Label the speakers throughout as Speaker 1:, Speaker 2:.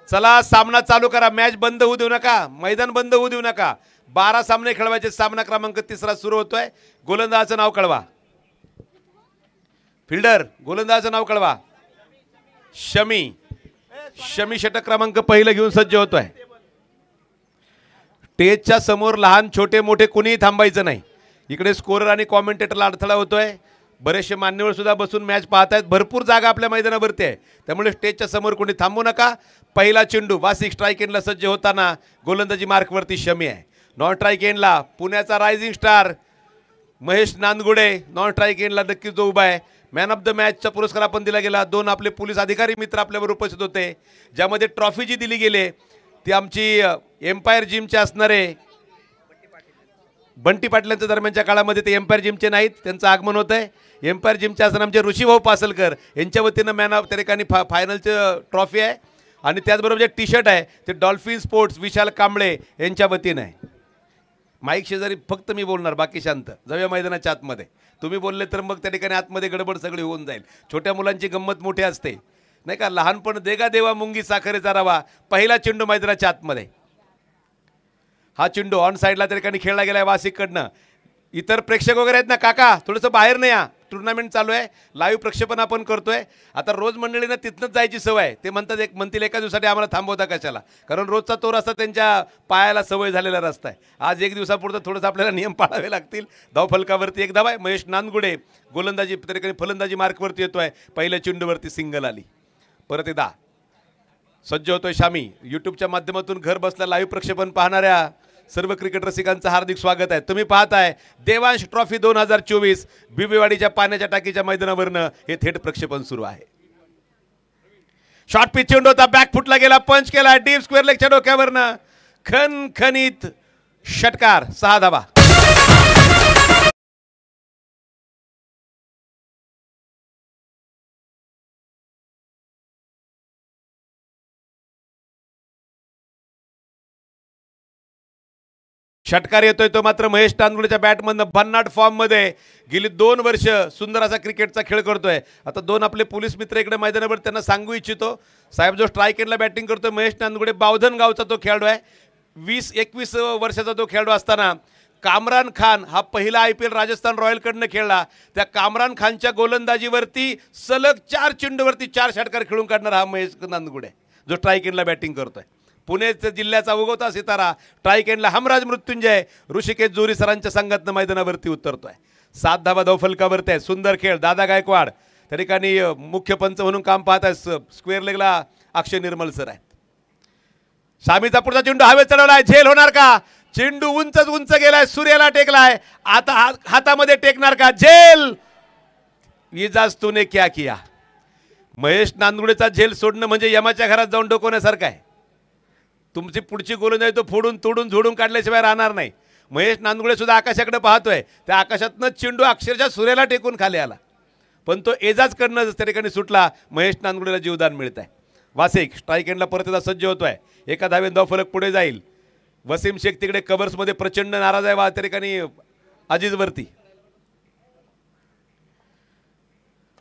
Speaker 1: चला सामना चालू करा, मॅच बंद होऊ देऊ नका, मैदान बंद होऊ देऊ नका। 12 सामने खेळवायचे, सामना क्रमांक 3 सुरू होतोय। गोलंदाजाचं नाव कळवा, फिल्डर गोलंदाजाचं नाव कळवा। शमी, शमी षटक क्रमांक पहिलं घेऊन सज्ज होतोय। स्टेजच्या समोर लहान छोटे मोठे कोणीही थांबायचं नाही। इकडे स्कोरर आणि कॉमेंटेटरला अडथळा होतोय। बरेचसे मान्यवर सुद्धा बसून मॅच पाहतायत, भरपूर जागा आपल्या मैदानावरती आहे, त्यामुळे स्टेजच्या समोर कोणी थांबू नका। पहिला चेंडू वासिक स्ट्राइक एंडला सज्ज होताना गोलंदाजी मार्कवरती शमी आहे। नॉन स्ट्राइक एंडला पुण्याचा rising star Mahesh Nandgude non strike एंडला नक्कीच जो उभा आहे। मॅन ऑफ द मॅचचा पुरस्कार आपण दिला गेला। 2 आपले पोलीस अधिकारी मित्र आपल्यावर उपस्थित होते, ज्यामध्ये ट्रॉफी जी दिली गेली ती आमची एम्पायर जिमचे असणारे बंटी पाटलांच्या दरम्यानच्या काळामध्ये ते एम्पायर जिमचे नाहीत, त्यांचं आगमन होत आहे। एम्पायर जिमचे असताना आमचे ऋषीभाऊ पासलकर यांच्या वतीनं मॅन ऑफ त्या ठिकाणी फायनलचं ट्रॉफी आहे आणि त्याचबरोबर जे टी शर्ट आहे ते डॉल्फिन स्पोर्ट्स विशाल कांबळे यांच्या वतीनं आहे। माईक शेजारी फक्त मी बोलणार, बाकी शांत। जाऊया मैदानाच्या आतमध्ये, तुम्ही बोलले तर मग त्या ठिकाणी आतमध्ये गडबड सगळी होऊन जाईल। छोट्या मुलांची गंमत मोठी असते नाही का, लहानपण देगा देवा मुंगी साखरेचा रवा। पहिला चेंडू मैदानाच्या आतमध्ये, हा चेंडू ऑन साईडला त्या ठिकाणी खेळला गेलाय वासिककडनं। इतर प्रेक्षक वगैरे आहेत ना काका, थोडंसं बाहेर नाही या, टुर्नामेंट चालू आहे, लाईव्ह प्रक्षेपण आपण करतोय। आता रोज मंडळींना तिथनंच जायची सवय, ते म्हणतील एका दिवसासाठी आम्हाला थांबवता कशाला, कारण रोजचा तो रस्ता त्यांच्या पायाला सवय झालेला रस्ता आहे। आज एक दिवसापुरतं थोडंसं आपल्याला नियम पाळावे लागतील। धावफलकावरती एक धाव आहे। महेश नांदगुडे गोलंदाजी त्या ठिकाणी फलंदाजी मार्कवरती येतोय। पहिल्या चेंडूवरती सिंगल आली, परत एकदा सज्ज होतोय शामी। यूट्यूबच्या माध्यमातून घर बसल्या लाईव्ह प्रक्षेपण पाहणाऱ्या सर्व क्रिकेट रसिकांचं हार्दिक स्वागत आहे। तुम्ही पाहताय देवांश ट्रॉफी 2024 बिबेवाडीच्या पाण्याच्या टाकीच्या मैदानावरनं हे थेट प्रक्षेपण सुरू आहे। शॉर्ट पिच चेंडू होता, बॅक फुटला गेला, पंच केला डीप स्क्वेअर लेगच्या डोक्यावरनं, खणखणीत षटकार, 6 धावा। षटकार येतोय तो मात्र महेश नांदगुडेच्या बॅटमधनं भन्नाट फॉर्ममध्ये गेली 2 वर्ष सुंदर असा क्रिकेटचा खेळ करतोय। आता 2 आपले पोलीस मित्र इकडे मैदानावर, त्यांना सांगू इच्छितो साहेब, जो स्ट्राइक एंडला बॅटिंग करतोय महेश नांदगुडे बावधन गावचा तो खेळाडू आहे। 20-21 वर्षाचा तो खेळाडू असताना कामरान खान हा पहिला IPL राजस्थान रॉयलकडनं खेळला। त्या कामरान खानच्या गोलंदाजीवरती सलग 4 चेंडूवरती 4 षटकार खेळून काढणार हा महेश नांदगुडे, जो स्ट्राइक एंडला बॅटिंग करतोय। पुणे जिल्ह्याचा उगवता सितारा स्ट्राइक एंडला हमराज मृत्युंजय ऋषिकेश जोरी सरांच्या संघातनं मैदानावरती उतरतोय। 7 धावा धावफलकावरती आहे। सुंदर खेळ, दादा गायकवाड त्या ठिकाणी मुख्य पंच म्हणून काम पाहत आहे। स्क्वेअर लेगला अक्षय निर्मल सर आहेत। शामीचा पुढचा चेंडू हवेत चढवलाय, झेल होणार का? चेंडू उंचच उंच गेलाय, सूर्याला टेकलाय, आता हातामध्ये टेकणार का? झेल, इजाज तूने क्या किया? महेश नांदगुडेचा झेल सोडणं म्हणजे यमाच्या घरात जाऊन डोकवण्यासारखं आहे। तुमची पुढची गोलंदाजी तो फोडून तोडून झोडून काढल्याशिवाय राहणार नाही। महेश नांदगुडे सुद्धा आकाशाकडे पाहतोय, त्या आकाशातनं चेंडू अक्षरशः सूर्याला टेकून खाली आला, पण तो एजाज कडनं त्या ठिकाणी सुटला। महेश नांदगुडेला जीवदान मिळत आहे। वासिक स्ट्राइक एंडला परत एकदा सज्ज होतोय। एका धावेत धावफलक पुढे जाईल। वसीम शेख तिकडे कव्हर्समध्ये प्रचंड नाराज आहे त्या ठिकाणी अजीजवरती।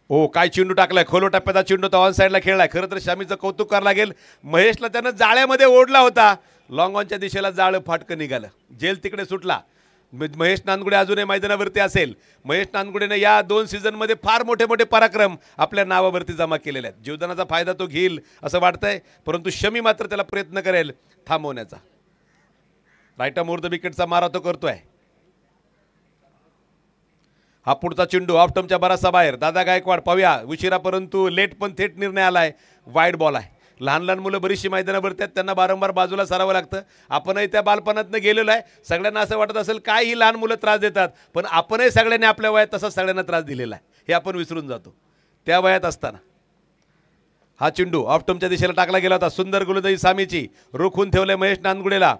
Speaker 1: ओ काय चेंडू टाकलाय, खोलो टप्प्याचा चेंडू तो ऑन साईडला खेळलाय। खरं तर शामीचं कौतुक करावं लागेल, महेशला त्यानं जाळ्यामध्ये ओढला होता, लॉंग ऑनच्या दिशेला जाळं फाटकं निघालं, जेल तिकडे सुटला। महेश नांदगुडे अजूनही मैदानावरती असेल। महेश नांदगुडेने या 2 सीझनमध्ये फार मोठे मोठे पराक्रम आपल्या नावावरती जमा केलेले आहेत। जीवदानाचा फायदा तो घेईल असं वाटतंय, परंतु शमी मात्र त्याला प्रयत्न करेल थांबवण्याचा। राईट आर्म ओव्हर द विकेटचा मारा तो करतोय। हा पुढचा चेंडू ऑफ टर्मच्या बराचसा बाहेर। दादा गायकवाड पाहूया, उशिरा परंतु लेट पण थेट निर्णय आलाय, वाईड बॉल आहे। लहान लहान मुलं बरीचशी मैदानावरती आहेत, त्यांना वारंवार बाजूला सारावं लागतं। आपणही त्या बालपणातनं गेलेलो आहे। सगळ्यांना असं वाटत असेल काय ही लहान मुलं त्रास देतात, पण आपणही सगळ्यांनी आपल्या वयात तसा सगळ्यांना त्रास दिलेला आहे, हे आपण विसरून जातो। त्या वयात असताना हा चेंडू ऑफ टर्मच्या दिशेला टाकला गेला होता। सुंदर गोलंदाजी सामीची, रोखून ठेवलंय महेश नांदगुडेला।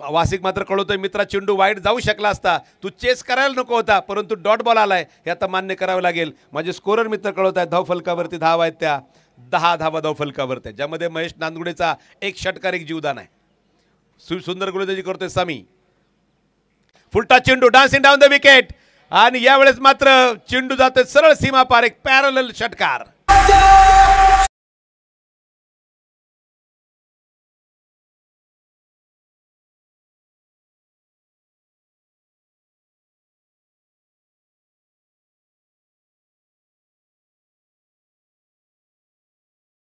Speaker 1: वासिक मात्र कळवतोय मित्रा, चेंडू वाईड जाऊ शकला असता, तू चेस करायला नको होता, परंतु डॉट बॉल आलाय, हे आता मान्य करावं लागेल। माझे स्कोरर मित्र कळवत आहेत धावफलकावरती धावा आहेत त्या 10 धावा धावफलकावरती आहेत, ज्यामध्ये महेश नांदगुडेचा 1 षटकार 1 जीवदान आहे। सुंदर गोलंदाजी करतोय सामी। फुलटा चेंडू डान्सिंग डाऊन द विकेट, आणि यावेळेस मात्र चेंडू जातोय सरळ सीमा पार, एक पॅरलल षटकार।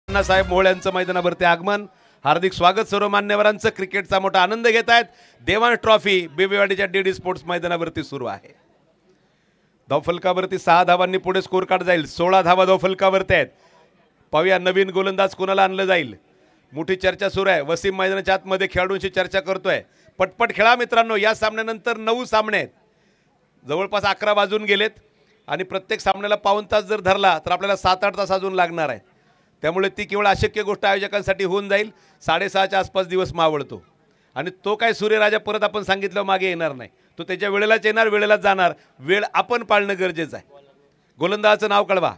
Speaker 1: अण्णासाहेब मोहोळ यांचं मैदानावरती आगमन. हार्दिक स्वागत सर्व मान्यवरांचं. क्रिकेटचा मोठा आनंद घेत आहेत. देवान ट्रॉफी बेबीवाडीच्या डीडी स्पोर्ट्स मैदानावरती सुरू आहे. धावफलकावरती 6 धावांनी पुढे स्कोर कार्ड जाईल. 16 धावा धावफलकावरती आहेत. पाहूया नवीन गोलंदाज कोणाला आणलं जाईल. मोठी चर्चा सुरू आहे. वसीम मैदानाच्या आतमध्ये खेळाडूंशी चर्चा करतोय. पटपट खेळा मित्रांनो. या सामन्यानंतर 9 सामने आहेत. जवळपास 11 वाजून गेलेत आणि प्रत्येक सामन्याला पाऊण तास जर धरला तर आपल्याला 7-8 तास अजून लागणार आहे. त्यामुळे ती केवळ अशक्य गोष्ट आयोजकांसाठी होऊन जाईल. 6:30च्या आसपास दिवस मावळतो आणि तो काय सूर्यराजा परत आपण सांगितलं मागे येणार नाही. तो त्याच्या वेळेलाच येणार, वेळेलाच जाणार. वेळ आपण पाळणं गरजेचं आहे. गोलंदाजाचं नाव कळवा.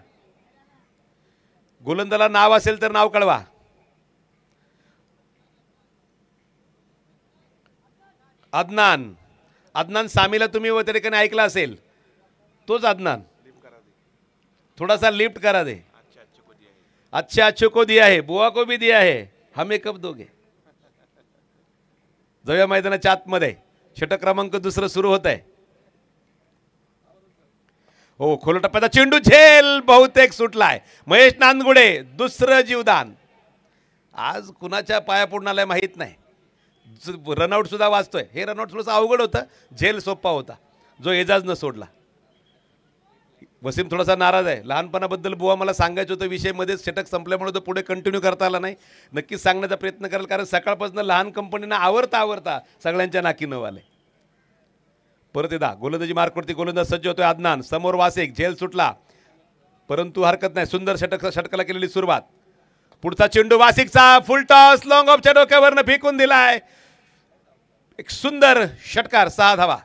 Speaker 1: गोलंदाला नाव असेल तर नाव कळवा. अदनान. अदनान सामीला तुम्ही व त्या ठिकाणी ऐकला असेल. तोच अदनान. थोडासा लिफ्ट करा दे. अच्छा अच्छे को दिया है, बुआ को भी दिया है, हमें कब दोगे. जाऊया मैदानाच्या आतमध्ये. षटक क्रमांक 2 सुरू होत आहे. हो, खोल टप्प्याचा चेंडू झेल बहुतेक सुटलाय. महेश नांदगुडे दुसरं जीवदान. आज कुणाच्या पाया पडणाला माहित नाही. रनआउट सुद्धा वाचतोय. हे रनआउट थोडंसं अवघड होतं. झेल सोपा होता जो एजाज न सोडला. वसीम थोडासा नाराज आहे. लहानपणाबद्दल बुवा मला सांगायचं होतं विषयमध्येच षटक संपल्यामुळे तो पुढे कंटिन्यू करता आला नाही. नक्कीच सांगण्याचा प्रयत्न कराल कारण सकाळपासून लहान कंपनींना आवरता सगळ्यांच्या नाकी न आले. परत एकदा गोलंदाजी मार्कवरती गोलंदाज सज्ज होतोय. अदनान समोर वासिक. झेल सुटला परंतु हरकत नाही. सुंदर षटकाला केलेली सुरुवात. पुढचा चेंडू वासिकचा फुल टॉस लॉंग ऑफच्या डोक्यावरनं फेकून दिलाय. एक सुंदर षटकार. 6 धावा.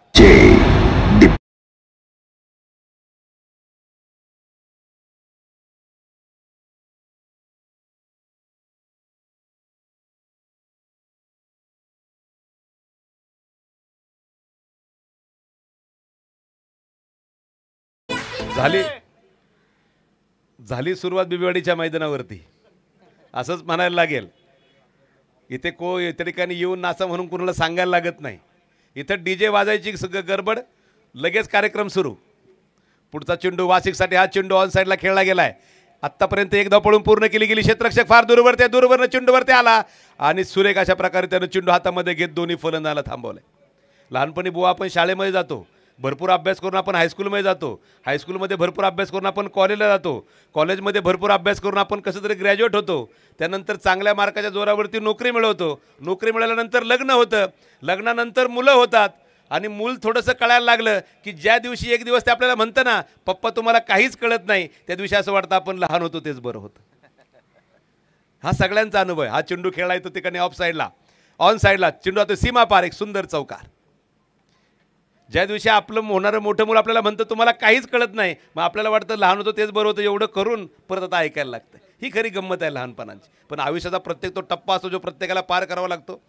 Speaker 1: झाली सुरुवात बेबीवाडीच्या मैदानावरती असंच म्हणायला लागेल. इथे त्या ठिकाणी येऊन नाचा म्हणून कोणाला सांगायला लागत नाही. इथं डीजे वाजायची गडबड लगेच कार्यक्रम सुरू. पुढचा चेंडू वासिकसाठी. हा चेंडू ऑन साईडला खेळला गेलाय. आत्तापर्यंत एक धाव पळून पूर्ण केली गेली. क्षेत्ररक्षक फार दूरवरनं चेंडूवरती आला आणि सुरेख अशा प्रकारे त्यानं चेंडू हातामध्ये घेत दोन्ही फलंदाजाला थांबवलंय. लहानपणी बुवा आपण शाळेमध्ये जातो. भरपूर अभ्यास करून आपण हायस्कूलमध्ये जातो. हायस्कूलमध्ये भरपूर अभ्यास करून आपण कॉलेजला जातो. कॉलेजमध्ये भरपूर अभ्यास करून आपण कसं तरी ग्रॅज्युएट होतो. त्यानंतर चांगल्या मार्काच्या जोरावरती नोकरी मिळवतो. नोकरी मिळाल्यानंतर लग्न होतं. लग्नानंतर मुलं होतात आणि मूल थोडंसं कळायला लागलं की ज्या दिवशी एक दिवस ते आपल्याला म्हणतं ना पप्पा तुम्हाला काहीच कळत नाही, त्या दिवशी असं वाटतं आपण लहान होतो तेच बरं होतं. हा सगळ्यांचा अनुभव आहे. हा चेंडू खेळला येतो ठिकाणी ऑफ साईडला. ऑन साईडला चेंडू आता सीमा पार. एक सुंदर चौकार. ज्या दिवशी आपलं होणारं मोठं मुलं आपल्याला म्हणतं तुम्हाला काहीच कळत नाही, मग आपल्याला वाटतं लहान होतं तेच बरं होतं. एवढं करून परत आता ऐकायला लागतं. ही खरी गंमत आहे लहानपणाची. पण आयुष्याचा प्रत्येक तो टप्पा असतो जो प्रत्येकाला पार करावा लागतो.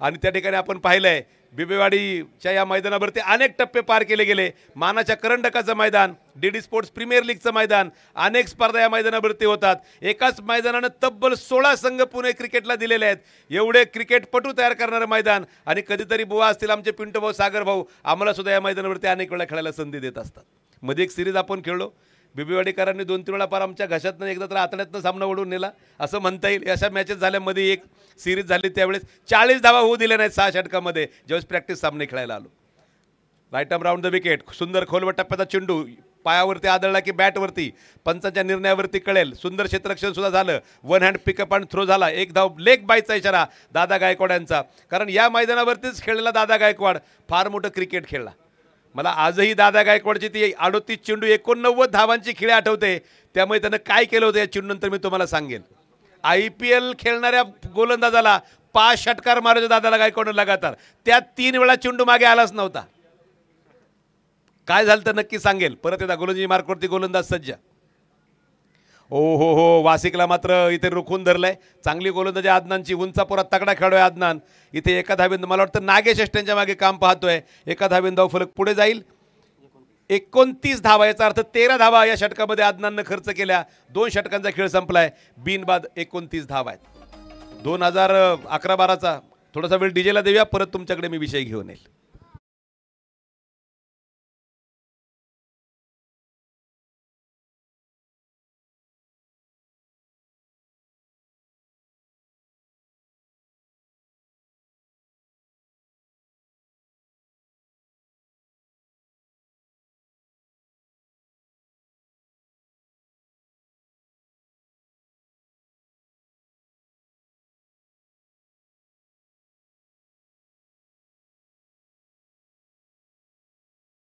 Speaker 1: आणि त्या ठिकाणी आपण पाहिलंय बेबीवाडीच्या या मैदानावरती अनेक टप्पे पार केले गेले. मानाच्या करंडकाचं मैदान, डीडी स्पोर्ट्स प्रीमियर लीगचं मैदान, अनेक स्पर्धा या मैदानावरती होतात. एकाच मैदानानं तब्बल 16 संघ पुणे क्रिकेटला दिलेले आहेत. एवढे क्रिकेटपटू तयार करणारं मैदान. आणि कधीतरी बुवा असतील आमचे पिंटू भाऊ, सागर भाऊ, आम्हाला सुद्धा या मैदानावरती अनेक वेळा खेळायला संधी देत असतात. मध्ये एक सिरीज आपण खेळलो. बेबीवाडीकरांनी 2-3 वेळा पार आमच्या घशातनं एकदा तर आतड्यातनं सामना ओढून नेला असं म्हणता येईल. अशा मॅचेस झाल्यामध्ये एक सिरीज झाली त्यावेळेस 40 धावा होऊ दिल्या नाहीत 6 षटकामध्ये ज्यावेळेस प्रॅक्टिस सामने खेळायला आलो. Right arm round the wicket. सुंदर खोलवर टप्प्याचा चेंडू पायावरती आदळला की बॅटवरती पंचांच्या निर्णयावरती कळेल. सुंदर क्षेत्ररक्षण सुद्धा झालं. One hand pickup and throw झाला. एक धाव लेग बायचा इशारा दादा गायकवाड यांचा. कारण या मैदानावरतीच खेळलेला दादा गायकवाड फार मोठं क्रिकेट खेळला. मला आजही दादा गायकवाडची ती 38 चेंडू 89 धावांची खेळी आठवते. त्यामुळे त्यानं काय केलं होतं या चेंडूनंतर मी तुम्हाला सांगेन. IPL खेळणाऱ्या गोलंदाजाला 5 षटकार मारायचे दादाला गायकवाडनं लगातार. त्यात 3 वेळा चेंडू मागे आलाच नव्हता. काय झालं तर नक्की सांगेल. परत एकदा गोलंदाजी मार्कवरती गोलंदाज सज्ज. हो वासिकला मात्र इथे रोखून धरलंय. चांगली गोलंदाजी अदनानची. उंचापुरात तगडा खेळतोय अदनान. इथे एका धावेनं मला वाटतं नागेश अष्टेंच्या मागे काम पाहतोय. एका धावेनं धाव फलक पुढे जाईल. 29 धावा. याचा अर्थ 13 धावा या षटकामध्ये अदनाननं खर्च केल्या. 2 षटकांचा खेळ संपलाय. बिनबाद 29 धावा आहेत. 2011-12चा थोडासा वेळ डीजेला देऊया. परत तुमच्याकडे मी विषय घेऊन येईल.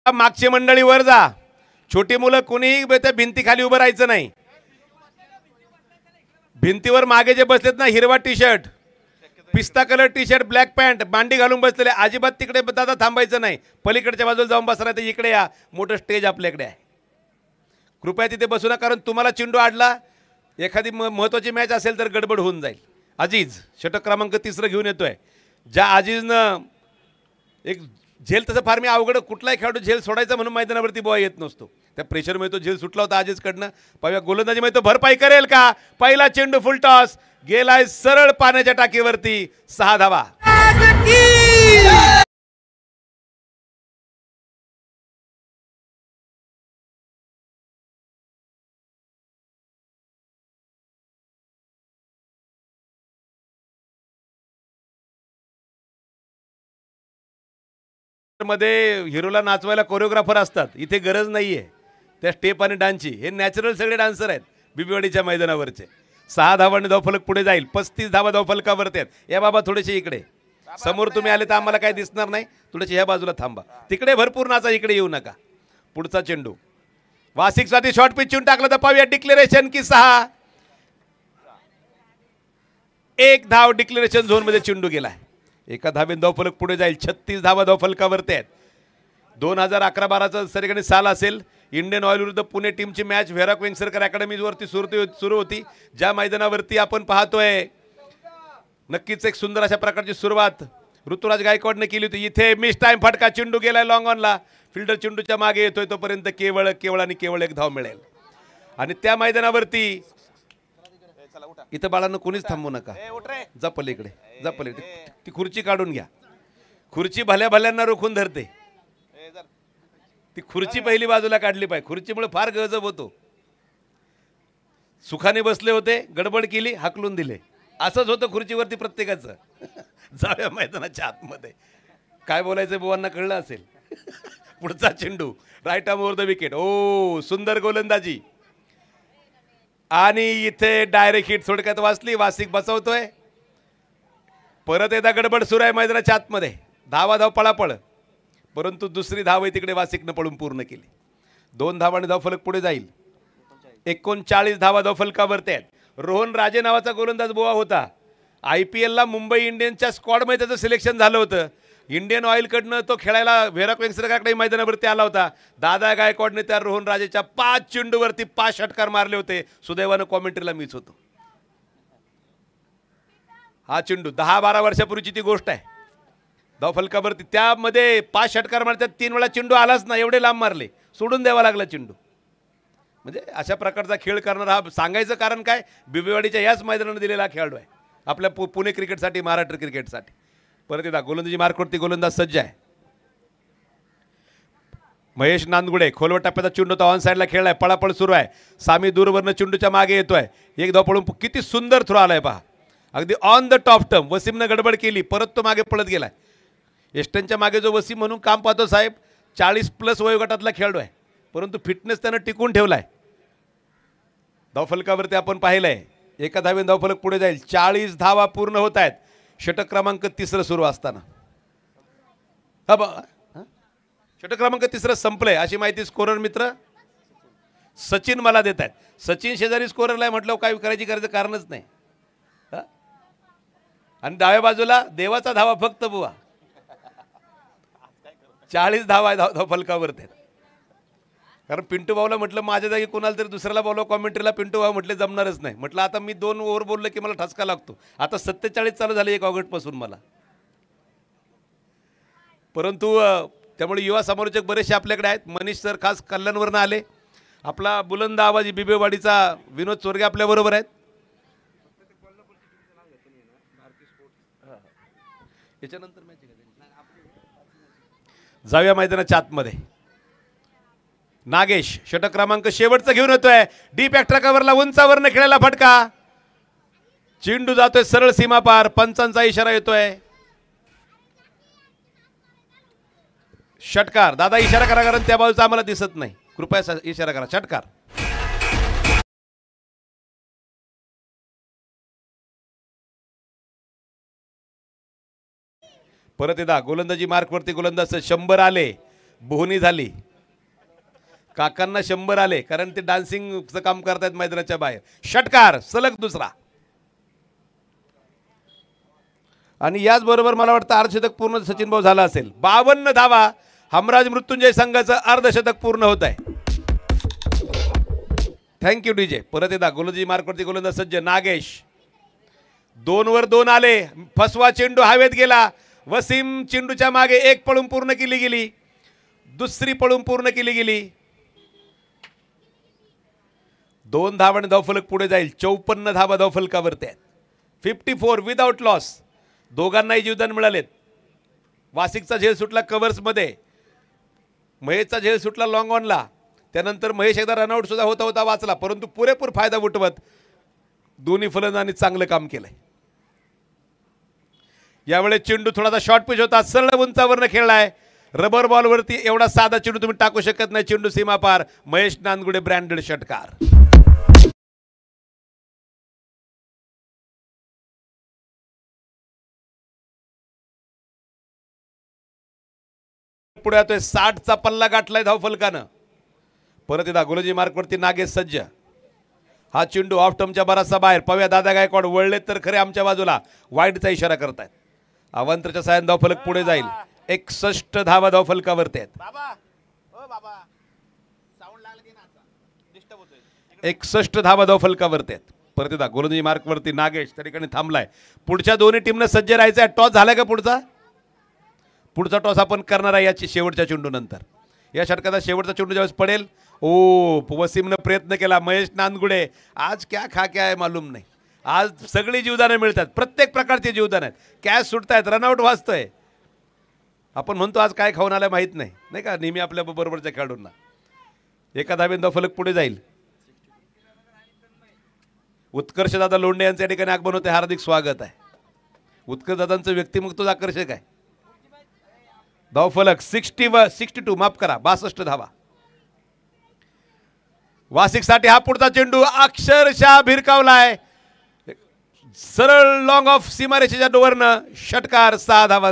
Speaker 1: मागची मंडळी वर जा. छोटी मुलं कोणीही त्या भिंतीखाली उभं राहायचं नाही. भिंतीवर मागे जे बसलेत ना, हिरवा टी शर्ट, पिस्ता colour T shirt, black pant, मांडी घालून बसलेले, अजिबात तिकडे दादा थांबायचं नाही. पलीकडच्या बाजूला जाऊन बसणार, तर इकडे या, मोठं स्टेज आपल्याकडे आहे. कृपया तिथे बसू नका, कारण तुम्हाला चेंडू आडला, एखादी महत्त्वाची मॅच असेल तर गडबड होऊन जाईल. अजीज षटक क्रमांक 3 घेऊन येतोय. ज्या अजीजनं एक झेल, तसं फार मी अवघड कुठलाही खेळाडू झेल सोडायचा म्हणून मैदानावरती बोवा येत नसतो. त्या प्रेशरमुळे तो झेल सुटला होता अजीजकडनं. पाहूया गोलंदाजीमध्ये तो भरपाई करेल का. पहिला चेंडू फुल टॉस गेलाय सरळ पाण्याच्या टाकीवरती. 6 धावा. मध्ये हिरोला नाचवायला कोरिओग्राफर असतात, इथे गरज नाहीये त्या स्टेप आणि डान्सची. हे नॅचरल सगळे डान्सर आहेत बिबीवाडीच्या मैदानावरचे. 6 धावांनी धावफलक पुढे जाईल. 35 धावा धावफलकावरती आहेत. या बाबा थोडेसे इकडे समोर तुम्ही आले तर आम्हाला काय दिसणार नाही. थोडेसे ह्या बाजूला थांबा. तिकडे भरपूर नाचा, इकडे येऊ नका. पुढचा चेंडू वासिकसाठी शॉर्ट पिचून टाकलं तर पाहूया डिक्लेरेशन की 6. 1 धाव डिक्लेरेशन झोनमध्ये चेंडू गेलाय. एका धावेन धावफलक पुढे जाईल. 36 धावा धावफलकावरती आहेत. 2011-12चा सरीगणी साल असेल. इंडियन ऑइल विरुद्ध पुणे टीमची मॅच व्हेराक वेंगसरकर अकॅडमीवरती सुरू होती. ज्या मैदानावरती आपण पाहतोय, नक्कीच एक सुंदर अशा प्रकारची सुरुवात ऋतुराज गायकवाडने केली होती. इथे मिस टाइम फटका, चेंडू गेलाय लॉंग ऑनला. फिल्डर चेंडूच्या मागे येतोय, तोपर्यंत केवळ आणि केवळ 1 धाव मिळेल. आणि त्या मैदानावरती इथं बाळांना कोणीच थांबू नका. जा पलीकडे, जा पलीकडे. ती खुर्ची काढून घ्या. खुर्ची भल्या भल्यांना रोखून धरते. ती खुर्ची पहिली बाजूला काढली पाहिजे. खुर्चीमुळे फार गजब होतो. सुखाने बसले होते, गडबड केली, हाकलून दिले. असंच होतं खुर्चीवरती प्रत्येकाचं. जाऊया मैदानाच्या आतमध्ये. काय बोलायचं बुवांना कळलं असेल. पुढचा चेंडू right arm over the wicket. ओ, सुंदर गोलंदाजी. आणि इथे डायरेक्ट हिट थोडक्यात वाचली. वासिक बसवतोय. परत एकदा गडबड सुरू आहे मैदानाच्या आतमध्ये. धावा धाव पळापळ, परंतु दुसरी धाव आहे तिकडे वासिकनं पळून पूर्ण केली. 2 धावांनी धावफलक पुढे जाईल. 39 धावा धावफलकावरती आहेत. रोहन राजे नावाचा गोलंदाज बोवा होता. IPLला मुंबई इंडियन्सच्या स्क्वॉडमध्ये त्याचं सिलेक्शन झालं होतं. इंडियन ऑइलकडनं तो खेळायला व्हेराक वेंगसरकरकडे मैदानावरती आला होता. दादा गायकवाडने त्या रोहन राजेच्या 5 चेंडूवरती 5 षटकार मारले होते. सुदैवानं कॉमेंट्रीला मीच होतो. हा चेंडू 10-12 वर्षापूर्वीची ती गोष्ट आहे. धावफलकावरती त्यामध्ये 5 षटकार मारतात. 3 वेळा चेंडू आलाच ना, एवढे लांब मारले, सोडून द्यावा लागला चेंडू. म्हणजे अशा प्रकारचा खेळ करणारा हा, सांगायचं कारण काय, बिबीवाडीच्या याच मैदानाने दिलेला खेळाडू आहे आपल्या पुणे क्रिकेटसाठी, महाराष्ट्र क्रिकेटसाठी. परत एकदा गोलंदाजी मार्कवरती गोलंदाज सज्ज आहे. महेश नांदगुडे खोलवर टप्प्याचा चेंडू तो ऑन साईडला खेळलाय. पळापळ सुरू आहे. सामी दूरवरनं चेंडूच्या मागे येतोय. 1 धाव पळून किती सुंदर थ्रो आलाय पहा. अगदी ऑन द टॉप टर्म. वसीमनं गडबड केली, परत तो मागे पळत गेलाय. एस्टनच्या मागे जो वसीम म्हणून काम पाहतो साहेब, 40+ वयोगटातला खेळाडू आहे, परंतु फिटनेस त्यानं टिकून ठेवलाय. धावफलकावरती आपण पाहिलंय. एका धावेन धावफलक पुढे जाईल. 40 धावा पूर्ण होत आहेत षटक क्रमांक 3 सुरू असताना. षटक क्रमांक 3 संपलंय अशी माहिती स्कोरर मित्र सचिन मला देत आहेत. सचिन शेजारी स्कोररला आहे म्हटलं, काय करायची कारणच नाही. आणि डाव्या बाजूला देवाचा धावा फक्त बुवा. 40 धावा धावफलकावरती. कारण पिंटू भाऊला म्हटलं माझ्या जागी कोणाला तरी दुसऱ्याला बोलावं कॉमेंट्रीला. पिंटू भाऊ म्हटले जमणारच नाही. म्हटलं आता मी 2 ओव्हर बोललं की मला ठसका लागतो. आता 47 चालू झाले 1 ऑगस्टपासून मला. परंतु त्यामुळे युवा समालोचक बरेचसे आपल्याकडे आहेत. मनीष सर खास कल्याणवरनं आले. आपला बुलंद आवाजी बिबेवाडीचा विनोद चोरगे आपल्याबरोबर आहेत. याच्यानंतर जाऊया मैदानाच्या आतमध्ये. नागेश षटक क्रमांक शेवटचा घेऊन येतोय. डीप एक्स्ट्रा कव्हरला उंचावरनं खेळायला फटका. चेंडू जातोय सरळ सीमा पार. पंचांचा इशारा येतोय. षटकार. दादा इशारा करा, कारण त्या बाजूचा आम्हाला दिसत नाही. कृपया इशारा करा. षटकार. परत एकदा गोलंदाजी मार्कवरती गोलंदाज 100 आले. बोहनी झाली, काकांना 100 आले कारण ते डान्सिंगचं काम करतायत मैदानाच्या बाहेर. षटकार सलग दुसरा. आणि याचबरोबर मला वाटतं अर्धशतक पूर्ण सचिन भाऊ झाला असेल. 52 धावा हमराज मृत्युंजय संघाचं अर्धशतक पूर्ण होत आहे. Thank you DJ. परत एकदा गोलंदाजी मार्कवरती गोलंदाज सज्ज नागेश. 2 वर 2 आले. फसवा चेंडू हवेत गेला. वसीम चेंडूच्या मागे एक पळून पूर्ण केली गेली, दुसरी पळून पूर्ण केली गेली. 2 धावांनी धावफलक पुढे जाईल. 54 धावा धावफलकावरती आहेत. 54 विदाउट लॉस. दोघांनाही जीवदान मिळालेत. वासिकचा झेल सुटला कव्हर्समध्ये, महेशचा झेल सुटला लॉंग ऑनला. त्यानंतर महेश एकदा रनआउट सुद्धा होता होता वाचला, परंतु पुरेपूर फायदा उठवत दोन्ही फलंदाजांनी चांगलं काम केलंय. यावेळेस चेंडू थोडासा शॉर्ट पिच होता, सरळ उंचावरनं खेळलाय. रबर बॉलवरती एवढा साधा चेंडू तुम्ही टाकू शकत नाही. चेंडू सीमापार. महेश नांदगुडे ब्रँडेड षटकार. पुढे येतोय. 60चा पल्ला गाठलाय धावफलकानं. परत एकदा गोलंदाजी मार्कवरती नागेश सज्ज. हा चेंडू ऑफ टर्मच्या बराचसा बाहेर. पव्या दादा गायकवाड वळले तर खरे आमच्या बाजूला, वाईडचा इशारा करतायत. अवंतरच्या साहाय्याने धावफलक पुढे जाईल. 61 धावा धावफलकावरती आहेत. 61 धावा धावफलकावरती आहेत. परत एकदा गोलंदाजी मार्कवरती नागेश त्या ठिकाणी थांबलाय. पुढच्या दोन्ही टीमनं सज्ज राहायचं आहे. टॉस झालाय का पुढचा टॉस आपण करणार आहे याची शेवटच्या चेंडू नंतर. या षटकाचा शेवटचा चेंडू ज्यावेळेस पडेल. वसीमनं प्रयत्न केला. महेश नांदगुडे आज क्या आहे मालूम नाही. आज सगळी जीवदानं मिळतात, प्रत्येक प्रकारची जीवदान आहेत. कॅच सुटतायत, रनआउट वाचतोय. आपण म्हणतो आज काय खाऊन आलं माहीत नाही, नाही का, नेहमी आपल्या बरोबरच्या खेळाडूंना. एका धावेनं धावफलक पुढे जाईल. उत्कर्ष दादा लोंढे यांच्या ठिकाणी आगमन होते. हार्दिक स्वागत आहे. उत्कर्ष दादांचं व्यक्तिमत्वच आकर्षक आहे. धावफलक 62 माफ करा 62 धावा. वासिकसाठी हा पुढचा चेंडू अक्षरशः भिरकावलाय. सरळ लॉंग ऑफ सीमारेषेच्या डोवरनं षटकार. 6 धावा.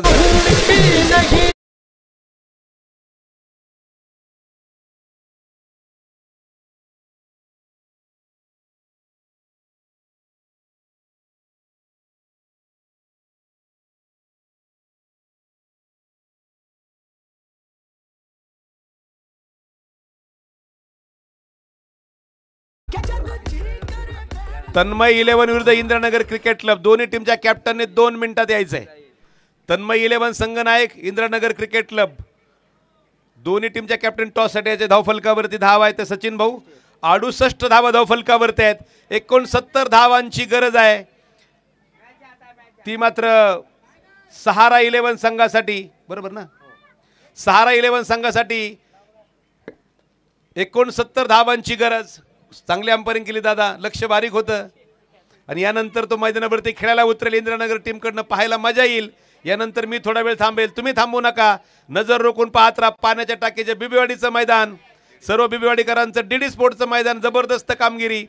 Speaker 1: तन्मय 11 विरुद्ध इंद्रानगर क्रिकेट क्लब. दोन्ही टीमच्या कॅप्टनने 2 मिनिटात यायचंय. तन्मय 11 संघनायक, इंद्रानगर क्रिकेट क्लब. दोन्ही टीमच्या कॅप्टन टॉससाठी यायचे. धावफलकावरती धावा आहे ते सचिन भाऊ. 68 धावा धावफलकावरती आहेत. 69 धावांची गरज आहे. ती मात्र सहारा 11 संघासाठी, बरोबर ना, सहारा 11 संघासाठी 69 धावांची गरज. चांगली अंपायरिंग केली दादा, लक्ष बारीक होतं. आणि यानंतर तो मैदानावरती खेळायला उतरेल. इंद्रानगर टीमकडनं पाहायला मजा येईल. यानंतर मी थोडा वेळ थांबेल, तुम्ही थांबू नका. नजर रोखून पाहत राहा. पाण्याच्या टाकीचे बिबीवाडीचं मैदान, सर्व बिबीवाडीकरांचं डीडी स्पोर्टचं मैदान. जबरदस्त कामगिरी,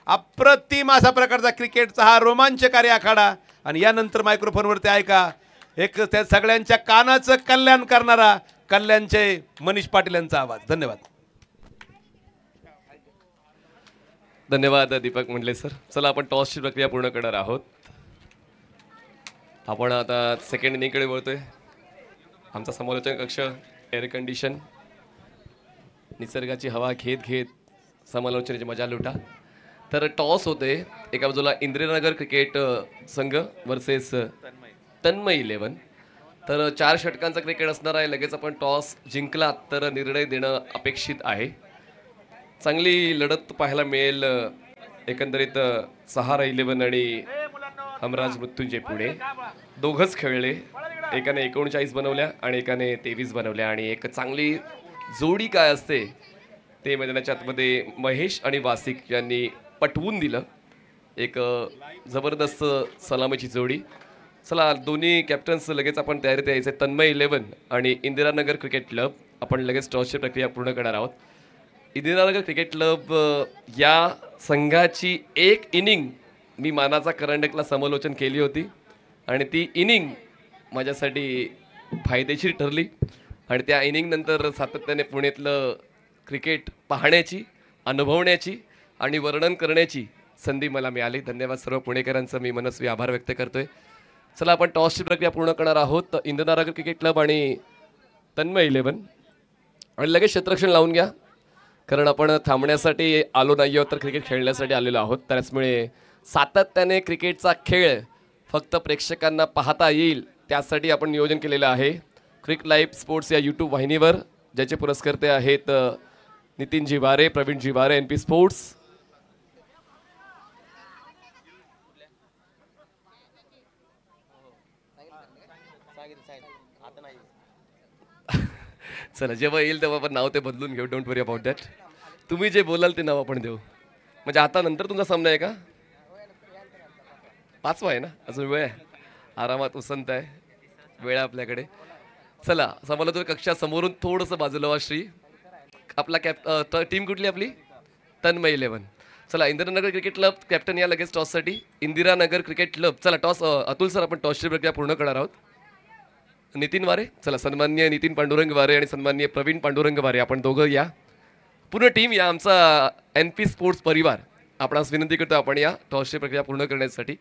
Speaker 1: अप्रतिम असा प्रकारचा क्रिकेटचा हा रोमांचकारी आखाडा. आणि यानंतर मायक्रोफोनवरती ऐका एक त्या सगळ्यांच्या कानाचं कल्याण करणारा कल्याणचे मनीष पाटील यांचा आवाज. धन्यवाद.
Speaker 2: धन्यवाद दीपक मंडले सर. चला आपण टॉसची प्रक्रिया पूर्ण करणार आहोत. आपण आता सेकंड इनिंगकडे वळतोय. आमचा समालोचन कक्ष एअर कंडिशन, निसर्गाची हवा घेत घेत समालोचनाची मजा लुटा. तर टॉस होते. एका बाजूला इंद्रनगर क्रिकेट संघ वर्सेस तन्मय 11. तर 4 षटकांचा क्रिकेट असणार आहे. लगेच आपण टॉस जिंकला तर निर्णय देणं अपेक्षित आहे. चांगली लढत पाहायला मिळेल. एकंदरीत सहारा 11 आणि हमराज मृत्युंजय पुणे दोघंच खेळले. एकाने 39 बनवल्या आणि एकाने 23 बनवल्या. आणि एक चांगली जोडी काय असते ते मैदानाच्या आतमध्ये महेश आणि वासिक यांनी पटवून दिलं. एक जबरदस्त सलामीची जोडी. चला दोन्ही कॅप्टन्स लगेच आपण तयारीत यायचे. तन्मय 11 आणि इंदिरानगर क्रिकेट क्लब. आपण लगेच टॉसची प्रक्रिया पूर्ण करणार आहोत. इंदिरानगर क्रिकेट क्लब या संघाची एक इनिंग मी मानाचा करंडकला समालोचन केली होती आणि ती इनिंग माझ्यासाठी फायदेशीर ठरली. आणि त्या इनिंग नंतर सातत्याने पुण्यातलं क्रिकेट पाहण्याची, अनुभवण्याची आणि वर्णन करण्याची संधी मला मिळाली. धन्यवाद सर्व पुणेकरांचं मी मनस्वी आभार व्यक्त करतोय. चला आपण टॉसची प्रक्रिया पूर्ण करणार आहोत. इंदिरानगर क्रिकेट क्लब आणि तन्मय 11 आणि लगेच क्षेत्ररक्षण लावून घ्या, कारण आपण थांबण्यासाठी आलो नाही आहोत तर क्रिकेट खेळण्यासाठी आलेलो आहोत. त्याचमुळे सातत्याने क्रिकेटचा खेळ फक्त प्रेक्षकांना पाहता येईल त्यासाठी आपण नियोजन केलेलं आहे. क्रिक लाईव्ह स्पोर्ट्स या यूट्यूब वाहिनीवर, ज्याचे पुरस्कर्ते आहेत नितीन जिवारे, प्रवीण जिवारे, NP स्पोर्ट्स. चला जेव्हा येईल तेव्हा आपण नाव ते बदलून घेऊ. Don't worry about that. तुम्ही जे बोलाल ते नाव आपण देऊ. म्हणजे आता नंतर तुमचा सामना आहे का? 5वा आहे ना, अजून वेळ आहे. आरामात उसंत आहे, वेळ आहे आपल्याकडे. चला समालोचक कक्षा समोरून थोडंसं बाजूला व्हा. श्री आपला टीम कुठली आपली? तन्मय 11. चला इंदिरानगर क्रिकेट क्लब कॅप्टन या लगेच टॉससाठी. Indiranagar cricket club. चला टॉस अतुल सर, आपण टॉसची प्रक्रिया पूर्ण करणार आहोत. नितीन वारे, चला सन्माननीय नितीन पांडुरंग वारे आणि सन्माननीय प्रवीण पांडुरंग वारे, आपण दोघं या. पूर्ण टीम या, आमचा NP स्पोर्ट्स परिवार आपणास विनंती करतो आपण या टॉसची प्रक्रिया पूर्ण करण्यासाठी.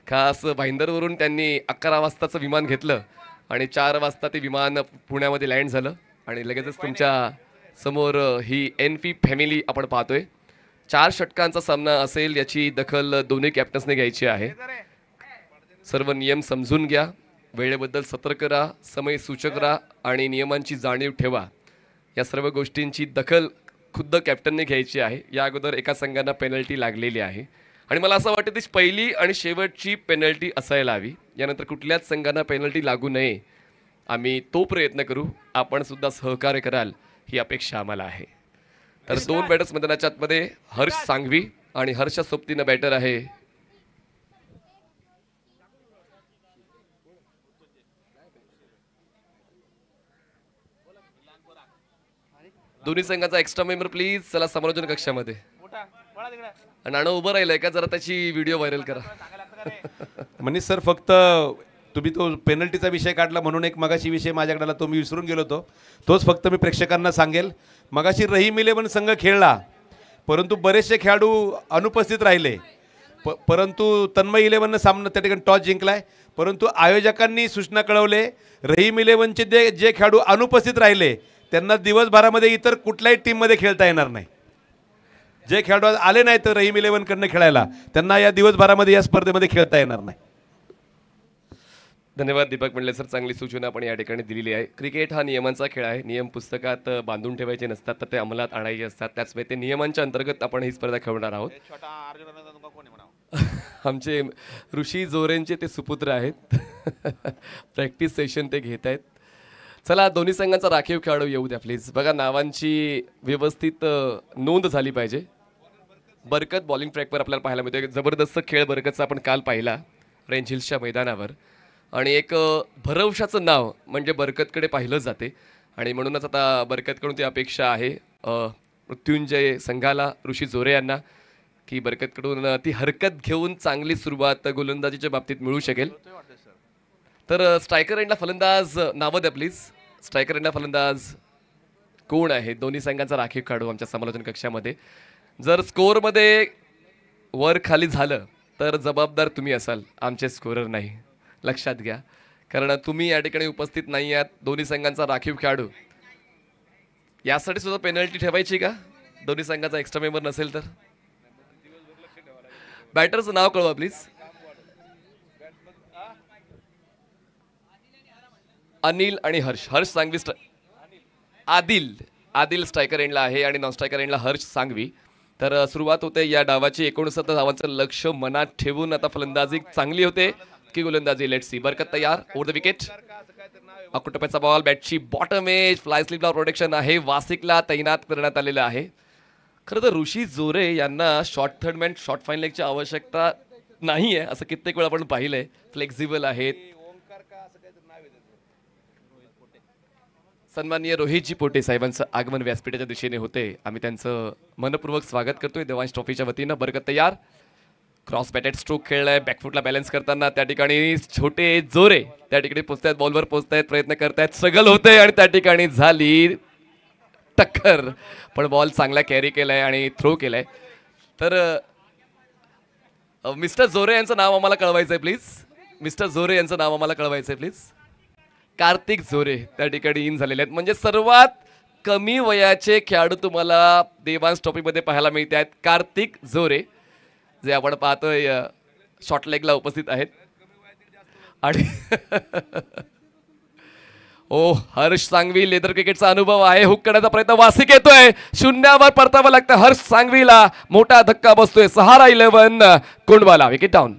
Speaker 2: खास भाईंदरवरून त्यांनी 11 वाजताचं विमान घेतलं आणि 4 वाजता ते विमान पुण्यामध्ये लँड झालं आणि लगेचच तुमच्या समोर ही NP फॅमिली आपण पाहतोय. 4 षटकांचा सामना असेल याची दखल दोन्ही कॅप्टन्सने घ्यायची आहे. सर्व नियम समजून घ्या, वेळेबद्दल सतर्क राहा, समय सूचक राहा आणि नियमांची जाणीव ठेवा. या सर्व गोष्टींची दखल खुद्द कॅप्टनने घ्यायची आहे. या अगोदर एका संघांना पेनल्टी लागलेली आहे आणि मला असं वाटतं ती पहिली आणि शेवटची पेनल्टी असायला हवी. यानंतर कुठल्याच संघांना पेनल्टी लागू नये, आम्ही तो प्रयत्न करू. आपण सुद्धा सहकार्य कराल ही अपेक्षा आम्हाला आहे. तर 2 बॅटर्स मैदानाच्या आतमध्ये हर्ष सांघवी आणि हर्षा सोबतीनं बॅटर आहे दोन्ही संघाचा एक्स्ट्रा मेंबर प्लीज. चला समालोचन कक्षामध्ये. नाणं उभं राहिलंय का, जरा त्याची व्हिडिओ व्हायरल करा.
Speaker 1: मनीष सर, फक्त तुम्ही तो पेनल्टीचा विषय काढला म्हणून एक मगाशी विषय माझ्याकडे आला, तो मी विसरून गेलो होतो. तोच फक्त मी प्रेक्षकांना सांगेल. मगाशी रहीम 11 संघ खेळला, परंतु बरेचसे खेळाडू अनुपस्थित राहिले. परंतु तन्मय 11नं सामना त्या ठिकाणी टॉस जिंकलाय. परंतु आयोजकांनी सूचना कळवले, रहीम 11चे जे खेळाडू अनुपस्थित राहिले त्यांना दिवसभरामध्ये इतर कुठल्याही टीममध्ये खेळता येणार नाही. जे खेळाडू आले नाही तर रहीम 11कडनं खेळायला, त्यांना या दिवसभरामध्ये या स्पर्धेमध्ये खेळता येणार नाही.
Speaker 2: धन्यवाद दीपक मंडले सर, चांगली सूचना आपण या ठिकाणी दिलेली आहे. क्रिकेट हा नियमांचा खेळ आहे. नियम पुस्तकात बांधून ठेवायचे नसतात, तर ते अंमलात आणायचे असतात. त्याचमुळे ते नियमांच्या अंतर्गत आपण ही स्पर्धा खेळणार आहोत. आमचे ऋषी जोरेंचे ते सुपुत्र आहेत. प्रॅक्टिस सेशन ते घेत आहेत. चला दोन्ही संघांचा राखीव खेळाडू येऊ द्या प्लीज. बघा नावांची व्यवस्थित नोंद झाली पाहिजे. बरकत बॉलिंग ट्रॅकवर आपल्याला पाहायला मिळतो. जबरदस्त खेळ बरकतचा आपण काल पाहिला रेंज हिल्सच्या मैदानावर. आणि एक भरवशाचं नाव म्हणजे बरकतकडे पाहिलं जाते आणि म्हणूनच आता बरकतकडून ती अपेक्षा आहे मृत्युंजय संघाला, ऋषी जोरे यांना, की बरकतकडून ती हरकत घेऊन चांगली सुरुवात गोलंदाजीच्या बाबतीत मिळू शकेल. तर स्ट्रायकर एंडला फलंदाज नावं द्या प्लीज. स्ट्रायकर एंडला फलंदाज कोण आहे? दोन्ही संघांचा राखीव खेळाडू आमच्या समालोचन कक्षामध्ये. जर स्कोअरमध्ये वर खाली झालं तर जबाबदार तुम्ही असाल, आमचे स्कोरर नाही. लक्षात घ्या, कारण तुम्ही या ठिकाणी उपस्थित नाही आहात. दोन्ही संघांचा राखीव खेळाडू, यासाठी सुद्धा पेनल्टी ठेवायची का दोन्ही संघाचा एक्स्ट्रा मेंबर नसेल तर? बॅटरचं नाव कळवा प्लीज. अनिल आणि हर्ष. हर्ष सांघवी आदिल स्ट्रायकर एंडला आहे आणि नॉन स्ट्रायकर एंडला हर्ष सांघवी. तर सुरुवात होते या डावाची. 69 धावांचं लक्ष मनात ठेवून आता फलंदाजी चांगली होते की गोलंदाजी. Let's see. बरकत तयार, ओव्हर द विकेट. अकुटप्याचा बॉल, बॅटची बॉटम एज, फ्लाय स्लिपला प्रोटेक्शन आहे, वासिकला तैनात करण्यात आलेलं आहे. खरं तर ऋषी जोरे यांना शॉर्ट थर्डमॅन, शॉर्ट फाईन लेगची आवश्यकता नाही आहे, असं कित्येक वेळा आपण पाहिलंय. फ्लेक्झिबल आहेत. सन्माननीय रोहितजी पोटे साहेबांचं आगमन व्यासपीठाच्या दिशेने होते. आम्ही त्यांचं मनपूर्वक स्वागत करतोय देवांश ट्रॉफीच्या वतीनं. बरकत तयार, क्रॉस बॅटेड स्ट्रोक खेळलाय, बॅकफुटला बॅलन्स करताना त्या ठिकाणी छोटे जोरे त्या ठिकाणी पोचतायत, बॉलवर पोचतायत, प्रयत्न करतायत, स्ट्रगल होते आणि त्या ठिकाणी झाली टक्कर, पण बॉल चांगला कॅरी केलाय आणि थ्रो केलाय. तर मिस्टर जोरे यांचं नाव आम्हाला कळवायचंय प्लीज. मिस्टर जोरे यांचं नाव आम्हाला कळवायचंय प्लीज. कार्तिक जोरे त्या ठिकाणी इन झालेले आहेत. म्हणजे सर्वात कमी वयाचे खेळाडू तुम्हाला देवांस ट्रॉफीमध्ये पाहायला मिळते आहेत. कार्तिक जोरे जे आपण पाहतोय शॉर्ट लेगला उपस्थित आहेत. आणि ओ हर्ष सांघवी, लेदर क्रिकेटचा अनुभव आहे, हुक करण्याचा प्रयत्न, वासिक येतोय, शून्यावर परतावं लागतं हर्ष सांघवीला, मोठा धक्का बसतोय. सहारा 11 कोंडवाला, विकेट डाऊन.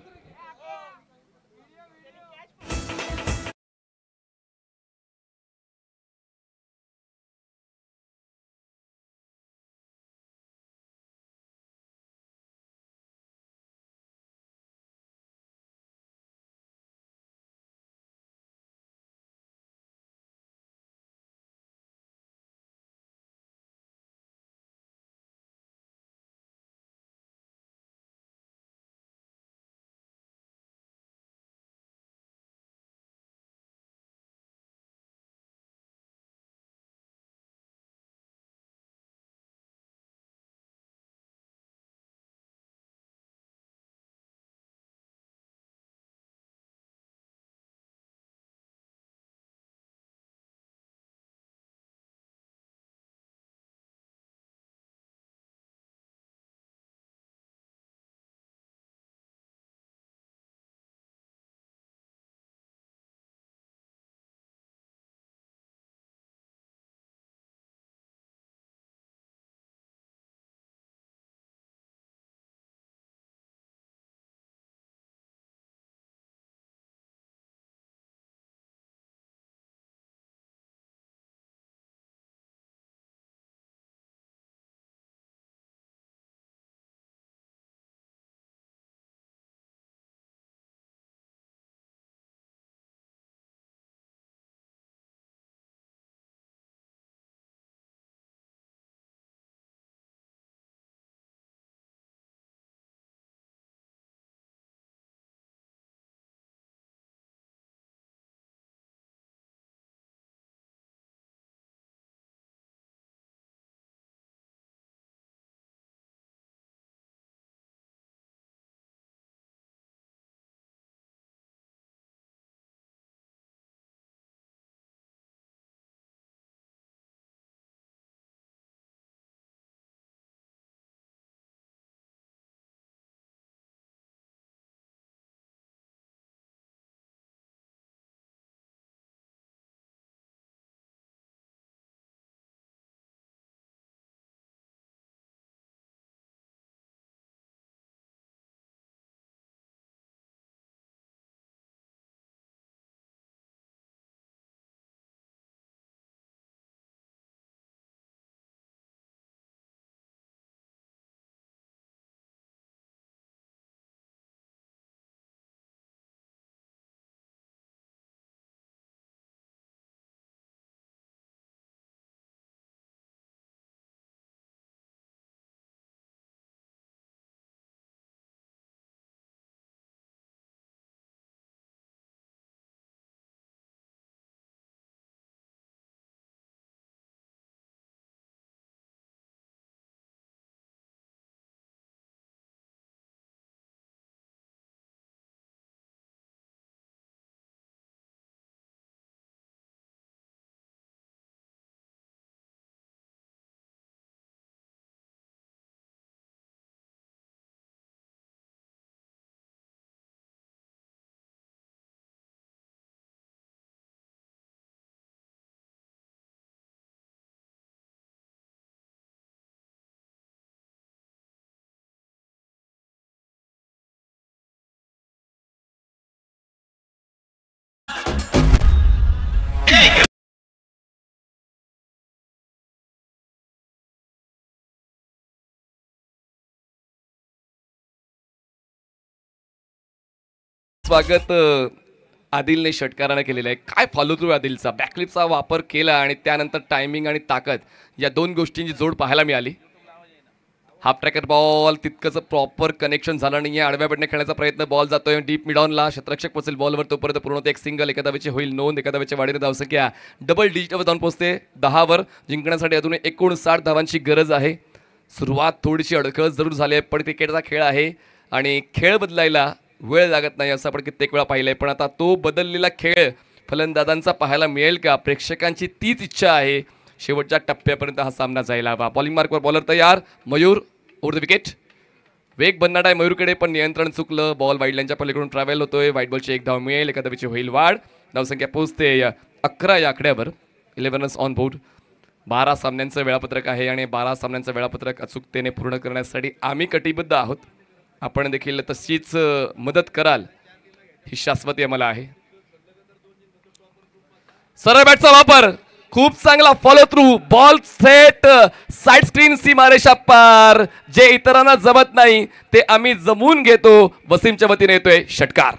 Speaker 2: स्वागत आदिलने षटकाराने केलेलं आहे. काय फॉलो थ्रू आदिलचा, बॅकलिपचा वापर केला आणि त्यानंतर टायमिंग आणि ताकद या दोन गोष्टींची जोड पाहायला मिळाली. हाफ ट्रॅकर बॉल तितकंच प्रॉपर कनेक्शन झालं नाहीये. आडव्या बॅटने खेळण्याचा प्रयत्न, बॉल जातोय डीप मिडॉनला, क्षेत्ररक्षक पोहोचेल बॉलवर, तोपर्यंत पूर्ण होते एक सिंगल. एका धावेची होईल नोंद, एका धावेच्या वाढीने धावसंख्या डबल डिजिटवर जाऊन पोहोचते 10 वर. जिंकण्यासाठी अजून 59 धावांची गरज आहे. सुरुवात थोडीशी अडखळ जरूर झाली आहे, पण क्रिकेटचा खेळ आहे आणि खेळ बदलायला वेळ लागत नाही असं आपण कित्येक वेळा पाहिलंय. पण आता तो बदललेला खेळ फलंदाजांचा पाहायला मिळेल का? प्रेक्षकांची तीच इच्छा आहे. शेवटच्या टप्प्यापर्यंत हा सामना जायला हवा. बॉलिंग मार्कवर बॉलर तयार, मयूर ओव्हर द विकेट. वेग बनणार आहे मयूरकडे, पण नियंत्रण चुकलं. बॉल वाईड लाईनच्या पलीकडून ट्रॅव्हल होतोय. व्हाईट बॉलची एक धाव मिळेल, एका धावेची होईल वाढ. धावसंख्या पोहोचते 11 या आकड्यावर. 11 रन्स ऑन बोर्ड. 12 सामन्यांचं वेळापत्रक आहे आणि 12 सामन्यांचं वेळापत्रक अचूकतेने पूर्ण करण्यासाठी आम्ही कटिबद्ध आहोत. आपण देखील तशीच मदत कराल ही शाश्वती आम्हाला आहे. सरळ बॅटचा वापर, खूप चांगला follow through, ball set side screen सीमारेषा पार. जे इतरांना जमत नाही ते आम्ही जमून घेतो. वसीमच्या वतीने येतोय षटकार.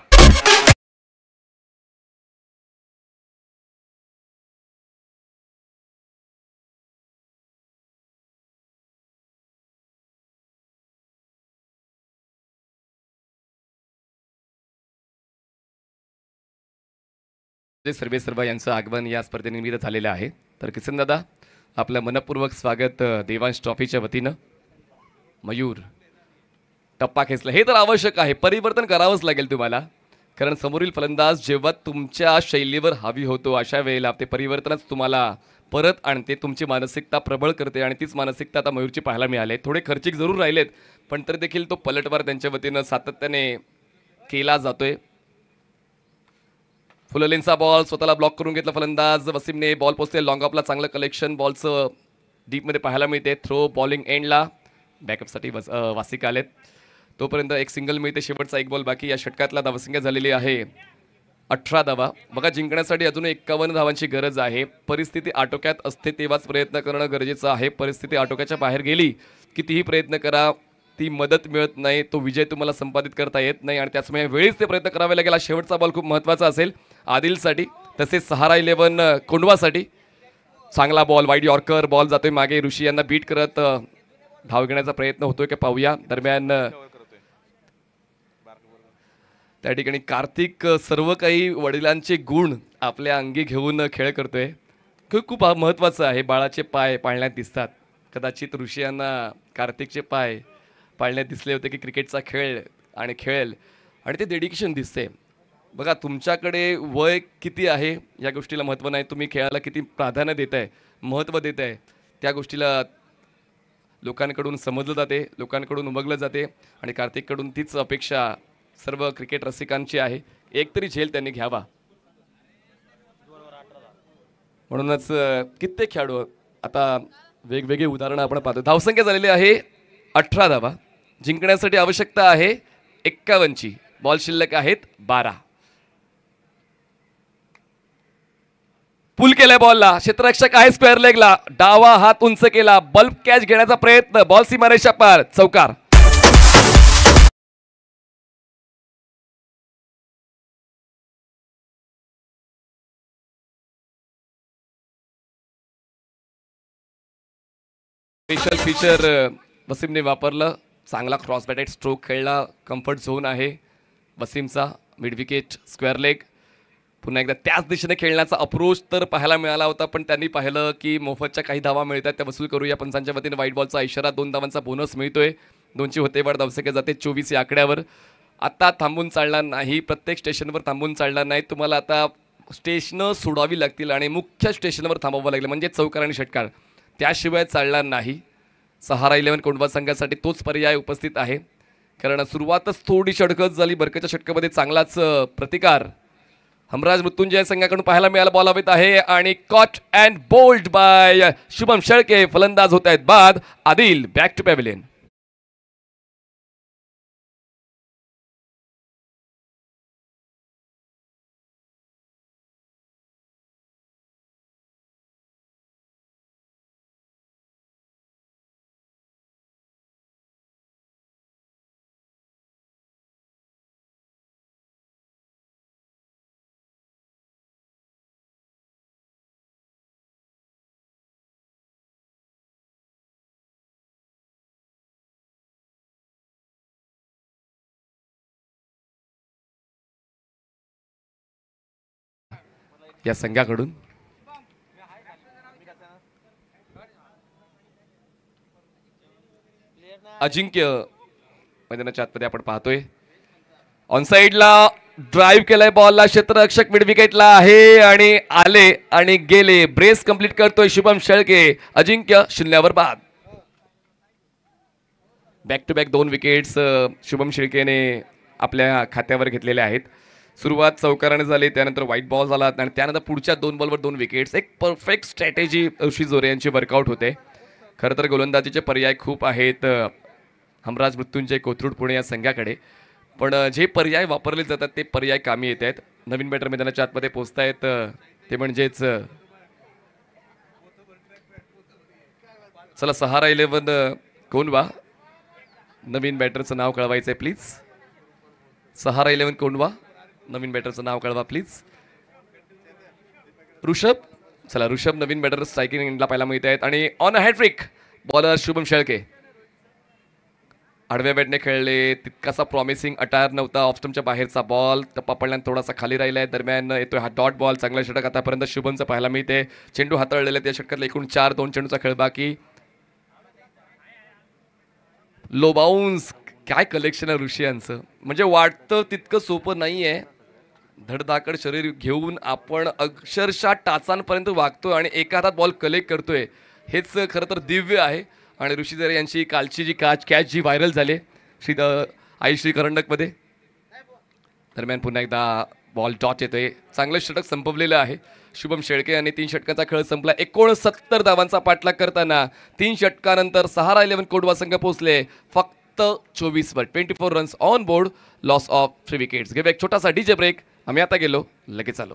Speaker 2: सर्वे सर्व यांचं आगमन या स्पर्धेनिमित्त झालेलं आहे. तर किसन दादा, आपलं मनपूर्वक स्वागत देवांश ट्रॉफीच्या वतीनं. मयूर टप्पा खेचला, हे तर आवश्यक आहे. परिवर्तन करावंच लागेल तुम्हाला, कारण समोरील फलंदाज जेव्हा तुमच्या शैलीवर हावी होतो अशा वेळेला ते परिवर्तनच तुम्हाला परत आणते, तुमची मानसिकता प्रबळ करते आणि तीच मानसिकता आता मयूरची पाहायला मिळाली. थोडे खर्चिक जरूर राहिलेत, पण तरी देखील तो पलटवार त्यांच्या वतीनं सातत्याने केला जातोय. फुललेनचा बॉल स्वतःला ब्लॉक करून घेतला फलंदाज वसीमने. बॉल पोचते लॉंग ऑफला, चांगलं कलेक्शन बॉलचं डीपमध्ये पाहायला मिळते. थ्रो बॉलिंग एंडला, बॅकअपसाठी वासिक आलेत. तोपर्यंत एक सिंगल मिळते, शेवटचा एक बॉल बाकी. या षटकातला धावसंख्या झालेली आहे 18 धावा. बघा, जिंकण्यासाठी अजून 51 धावांची गरज आहे. परिस्थिती आटोक्यात असते तेव्हाच प्रयत्न करणं गरजेचं आहे. परिस्थिती आटोक्याच्या बाहेर गेली कितीही प्रयत्न करा, ती मदत मिळत नाही, तो विजय तुम्हाला संपादित करता येत नाही आणि त्याचमुळे वेळीच ते प्रयत्न करावे लागेल. शेवटचा बॉल खूप महत्त्वाचा असेल आदिलसाठी, तसेच सहारा 11 कोंडवासाठी. चांगला बॉल, वाईड यॉर्कर, बॉल जातोय मागे. ऋषी यांना बीट करत धाव घेण्याचा प्रयत्न होतोय का पाहूया. दरम्यान त्या ठिकाणी कार्तिक सर्व काही वडिलांचे गुण आपल्या अंगी घेऊन खेळ करतोय. खूप महत्त्वाचं आहे. बाळाचे पाय पाळण्यात दिसतात. कदाचित ऋषी यांना कार्तिकचे पाय पाळण्यात दिसले होते की क्रिकेटचा खेळ आणि खेळेल, आणि ते डेडिकेशन दिसते. बघा, तुमच्याकडे वय किती आहे या गोष्टीला महत्त्व नाही, तुम्ही खेळाला किती प्राधान्य देत आहे, महत्त्व देत आहे, त्या गोष्टीला लोकांकडून समजलं जाते, लोकांकडून उमगलं जाते. आणि कार्तिककडून तीच अपेक्षा सर्व क्रिकेट रसिकांची आहे. एकतरी झेल त्यांनी घ्यावा. म्हणूनच कित्येक खेळाडू आता वेगवेगळी उदाहरणं आपण पाहतो. धावसंख्या झालेली आहे 18 धावा. जिंकण्यासाठी आवश्यकता आहे 51ची. बॉल शिल्लक आहेत 12. पुल केलाय बॉलला, क्षेत्ररक्षक आहे स्क्वेअर लेगला, डावा हात उंच केला, बल्ब कॅच घेण्याचा प्रयत्न, बॉल सीमारेषा पार, चौकार. स्पेशल फीचर वसीमने वापरलं. चांगला क्रॉस बॅटेड स्ट्रोक खेळला, कम्फर्ट झोन आहे वसीमचा. Mid wicket, square leg. पुन्हा एकदा त्याच दिशेने खेळण्याचा अप्रोच तर पाहायला मिळाला होता, पण त्यांनी पाहिलं की मोफतच्या काही धावा मिळतात त्या वसूल करूया. पंचांच्या वतीने व्हाईट बॉलचा इशारा, 2 धावांचा बोनस मिळतोय. 2ची होते वाढ, धावसंख्या जाते 24 या आकड्यावर. आता थांबून चालणार नाही, प्रत्येक स्टेशनवर थांबून चालणार नाही. तुम्हाला आता स्टेशनं सोडावी लागतील आणि मुख्य स्टेशनवर थांबावं लागेल, म्हणजे चौकार आणि षटकार, त्याशिवाय चालणार नाही. सहारा 11 कोंडवा संघासाठी तोच पर्याय उपस्थित आहे, कारण सुरुवातच थोडी षटकत झाली. बरकच्या षटकामध्ये चांगलाच प्रतिकार हमराज मृत्युंजय संघाकडून पाहायला मिळाला. बॉल हवेत आहे आणि caught and bowled by Shubham Shelke. फलंदाज होत आहेत बाद. Adil back to pavilion. या संघाकडून. अजिंक्य मैदानाच्या आतमध्ये आपण पाहतोय. ऑन साइडला ड्राइव्ह केलाय बॉलला, क्षेत्ररक्षक मिड विकेटला आहे आणि आले आणि गेले. ब्रेस कंप्लीट करतोय शुभम शेळके. अजिंक्य 0 बाद. Back to back 2 wickets Shubham शेळकेने आपल्या खात्यावर घेतलेले आहेत. सुरुवात चौकाराने झाली, त्यानंतर व्हाईट बॉल झाला आणि त्यानंतर पुढच्या 2 बॉलवर 2 विकेट्स. एक परफेक्ट स्ट्रॅटेजी ऋषी जोरे यांची वर्कआउट होते. खरं तर गोलंदाजीचे पर्याय खूप आहेत हमराज मृत्युंजय कोथरूड पुणे या संघाकडे, पण जे पर्याय वापरले जातात ते पर्याय कामी येत आहेत. नवीन बॅटर मैदानाच्या आतमध्ये पोहोचतायत ते म्हणजेच चला सहारा 11 कोण वा. नवीन बॅटरचं नाव कळवायचंय प्लीज. सहारा 11 कोण वा, नवीन बॅटरचं नाव कळवा प्लीज. ऋषभ. चला ऋषभ नवीन बॅटर स्ट्रायकिंग एंडला पाहायला मिळत आहेत आणि on a hat trick bowler Shubham Shelke. आडव्या बॅटने खेळले, तितकासा प्रॉमिसिंग अटायर नव्हता. ऑफस्टमच्या बाहेरचा बॉल, टप्पा पडल्याने थोडासा खाली राहिलाय. दरम्यान येतोय हा डॉट बॉल. चांगला षटक आतापर्यंत शुभमचं पाहायला मिळते. चेंडू हाताळलेला त्या षटकातला एकूण 4, 2 चेंडूचा खेळ बाकी. Low bounce. काय कलेक्शन आहे ऋषी यांचं, म्हणजे वाटतं तितकं सोपं नाही आहे. धडधाकड शरीर घेऊन आपण अक्षरशः टाचांपर्यंत वागतोय आणि एका हातात बॉल कलेक्ट करतोय, हेच खरं तर दिव्य आहे. आणि ऋषी जोरे यांची कालची जी कॅच जी व्हायरल झाली आई श्री करंडकमध्ये, दरम्यान पुन्हा एकदा बॉल डॉट येतोय. चांगलं षटक संपवलेलं आहे शुभम शेळके यांनी. 3 षटकांचा खेळ संपला. 69 धावांचा पाठलाग करताना 3 षटकानंतर सहारा 11 कोडवा संघ पोहोचले फक्त 24 वर. 24 runs on board, loss of 3 wickets. घेऊया एक छोटासा डीजे ब्रेक. आम्ही आता गेलो, लगेच आलो.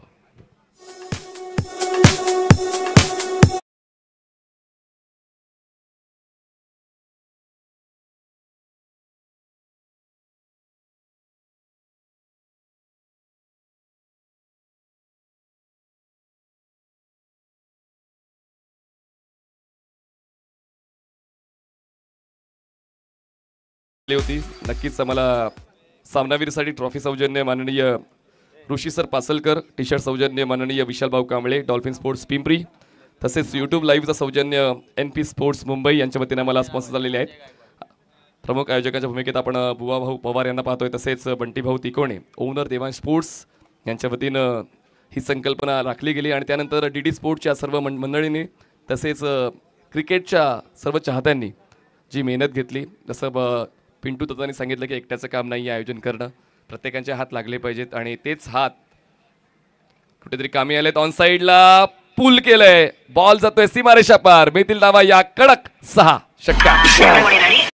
Speaker 2: होती नक्कीच आम्हाला सामनावीरसाठी ट्रॉफी सौजन्य माननीय ऋषी सर पासलकर, टी शर्ट सौजन्य माननीय विशाल भाऊ कांबळे, डॉल्फिन स्पोर्ट्स पिंपरी, तसेच यूट्यूब लाईव्हचं सौजन्य NP स्पोर्ट्स मुंबई यांच्या वतीने आम्हाला स्पॉन्सर झालेले आहेत. प्रमुख आयोजकांच्या भूमिकेत आपण बुवा भाऊ पवार यांना पाहतोय, तसेच बंटी भाऊ तिकोणे, ओनर देवांश स्पोर्ट्स यांच्या वतीनं ही संकल्पना राखली गेली. आणि त्यानंतर DD स्पोर्ट्सच्या सर्व मंडळींनी तसेच क्रिकेटच्या सर्व चाहत्यांनी जी मेहनत घेतली. जसं पिंटू तत्वांनी सांगितलं की एकट्याचं काम नाही आहे आयोजन करणं, प्रत्येकाचे हात लागले पाहिजेत आणि तेच हात कुठेतरी कामी आलेत. ऑन साइडला पूल केलंय, बॉल जातोय सीमारेषा पार. मिळतील धावा या कडक 6 षटकात.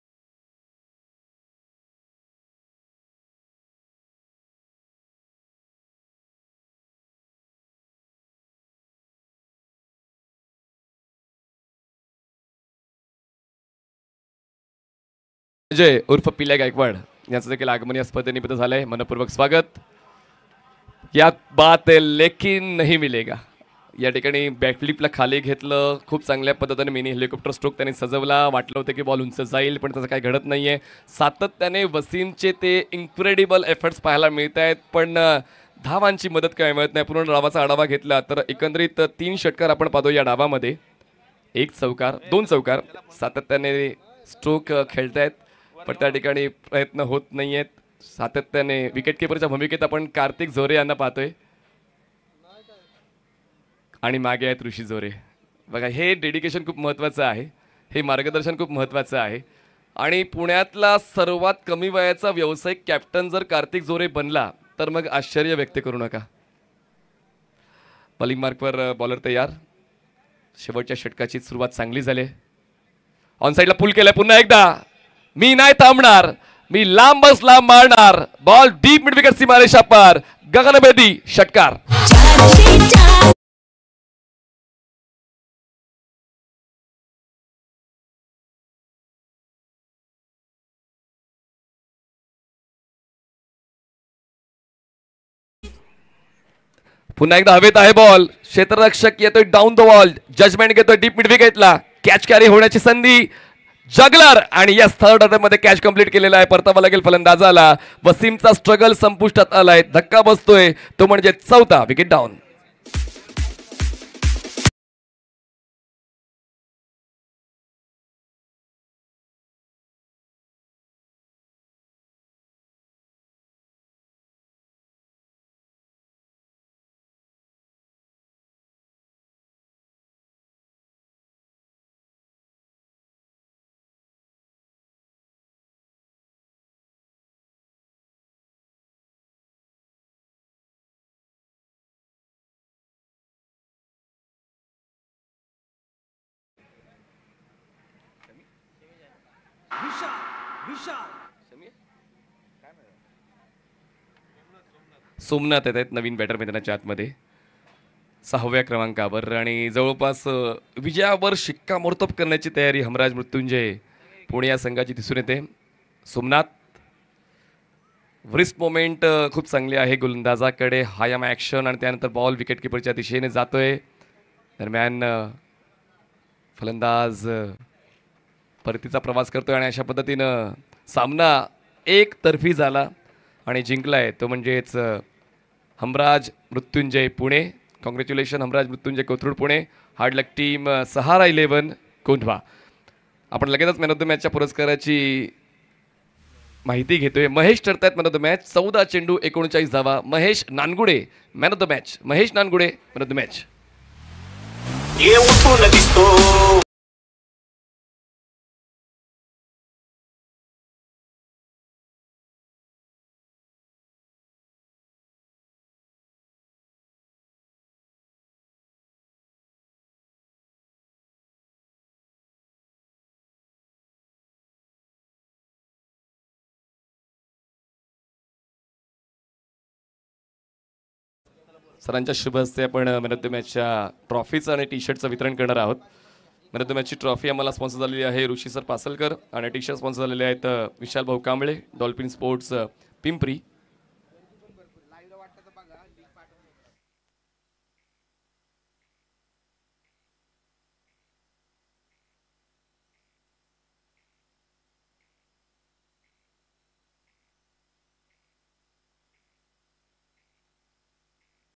Speaker 2: अजय उर्फ पिल्या गायकवाड यांचं देखील आगमन या स्पर्धेत निमित्त झालंय. मनपूर्वक स्वागत. या बात लेकिन नाही मिलेगा या ठिकाणी बॅकफ्लिपला खाली घेतलं, खूप चांगल्या पद्धतीने मिनी हेलिकॉप्टर स्ट्रोक त्यांनी सजवला. वाटलं होतं की बॉल उंच जाईल, पण त्याचं काही घडत नाहीये. सातत्याने वसीमचे ते इन्क्रेडिबल एफर्ट्स पाहायला मिळत आहेत, पण धावांची मदत काय मिळत नाही. पूर्ण डावाचा आढावा घेतला तर एकंदरीत 3 षटकार आपण पाहतो या डावामध्ये. 1 चौकार, 2 चौकार, सातत्याने स्ट्रोक खेळतायत, पण त्या ठिकाणी प्रयत्न होत नाही आहेत. सातत्याने विकेट किपरच्या भूमिकेत आपण कार्तिक जोरे यांना पाहतोय आणि मागे आहेत ऋषी जोरे. बघा, हे डेडिकेशन खूप महत्त्वाचं आहे, हे मार्गदर्शन खूप महत्त्वाचं आहे. आणि पुण्यातला सर्वात कमी वयाचा व्यावसायिक कॅप्टन जर कार्तिक जोरे बनला तर मग आश्चर्य व्यक्त करू नका. बॉलिंग मार्कवर बॉलर तयार. शेवटच्या षटकाची सुरुवात चांगली झाली. ऑन साइडला पुल केलाय पुन्हा एकदा. मी नाही थांबणार, मी लांबच लांब मारणार. बॉल डीप मिड विकेट सीमारेषा पार. गगनभेदी षटकार. पुन्हा एकदा हवेत आहे बॉल. क्षेत्ररक्षक येतोय डाऊन द वॉल. जजमेंट घेतोय डीप मिड विकेटला. कॅच कॅरी होण्याची संधी. जगलर आणि या थर्ड ऑर्डर मध्ये कॅच कंप्लीट केलेला आहे. परतावा लागेल फलंदाजाला. वसीमचा स्ट्रगल संपुष्टात आलाय. धक्का बसतोय तो म्हणजे 4था विकेट डाऊन. सोमनाथ येत आहेत नवीन बॅटर मैदानाच्या आतमध्ये 6व्या क्रमांकावर आणि जवळपास विजयावर शिक्कामोर्तब करण्याची तयारी हमराज मृत्युंजय पुणे या संघाची दिसून येते. सोमनाथ व्रिस्ट मोमेंट खूप चांगली आहे गोलंदाजाकडे, हायम ॲक्शन आणि त्यानंतर बॉल विकेटकीपरच्या दिशेने जातोय. दरम्यान फलंदाज परतीचा प्रवास करतोय आणि अशा पद्धतीनं सामना एकतर्फी झाला आणि जिंकलाय तो म्हणजेच Hamraj Mrityunjay Pune. Congratulation Hamraj Mrityunjay Kothrud Pune. Hard luck team Sahara 11 Kondhwa. आपण लगेचच मॅन ऑफ द मॅचच्या पुरस्काराची माहिती घेतोय. महेश ठरतायत मॅन ऑफ द मॅच. 14 चेंडू 39 धावा. Mahesh Nangude man of the match. Mahesh Nangude man of the match. सरांच्या शुभ हस्ते आपण मॅन ऑफ द मॅचच्या ट्रॉफीचं आणि टी शर्टचं वितरण करणार आहोत. मॅन ऑफ द मॅचची ट्रॉफी आम्हाला स्पॉन्सर झालेली आहे ऋषी सर पासलकर आणि टी शर्ट स्पॉन्सर झालेले आहेत विशाल भाऊ कांबळे, डॉल्फिन स्पोर्ट्स पिंपरी.